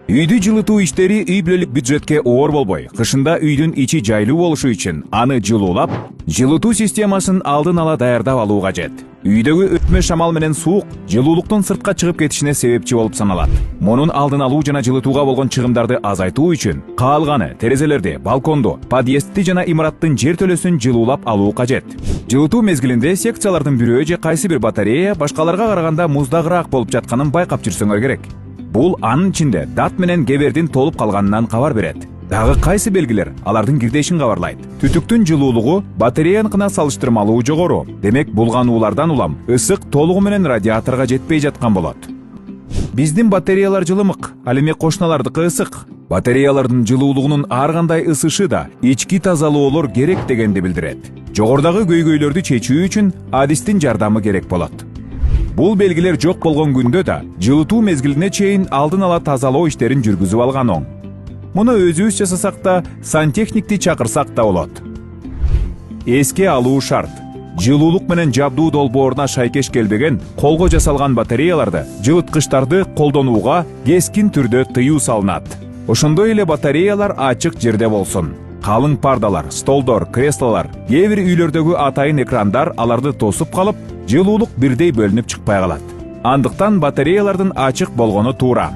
Үйдү жылытуу иштери үй бүлөлүк бюджетке оор болбой, кышында үйдүн ичи жайлуу болушу үчүн аны жылуулап, жылытуу системасын алдын ала даярдап алуу кажет. Үйдөгү өтмө шамал менен суук жылуулуктун сыртка чыгып кетишине себепчи болуп саналат. Мунун алдын алуу жана жылытууга болгон чыгымдарды азайтуу үчүн каалганы терезелерди, балконду, подъездди жана имараттын жер төлөсүн жылуулап алуу кажет. Жылытуу мезгилинде секциялардын бирөө же кайсы бир батарея башкаларга караганда муздагыраак болуп жатканын байкап жүрсөңөр керек. Бул анын ичинде дат менен кебердин толуп калганынан кабар берет. Дагы кайсы белгилер алардын кирдешин кабарлайт. Түтүктүн жылуулугу батареяныкына салыштырмалуу жогору. Демек булгануулардан улам ысык толугу менен радиаторго жетпей жаткан болот. Биздин батареялар жылымык, ал эми кошуналардыкы ысык. Батареялардын жылуулугунун ар кандай ысышы да ички тазалоолор керек дегенди билдирет. Жогордагы көйгөйлөрдү чечүү үчүн адистин жардамы керек болот. Бул белгилер жок болгон күндө да жылытуу мезгилине чейин алдын ала тазалоо иштерин жүргүзүп алган оң. Муну өзүбүз жасасак да, сантехникти чакырсак да болот. Эске алуу шарт. Жылуулук менен жабдуу долбооруна шайкеш келбеген колго жасалган батареяларды, жылыткычтарды колдонууга кескин түрдө тыюу салынат. Ошондой эле батареялар ачык жерде болсун. Калың пардалар, столдор, креслолор, кээ бир үйлөрдөгү атайын экрандар аларды тосуп калып, жылуулук бирдей бөлүнүп чыкпай калат. Андыктан батареялардын ачык болгону туура.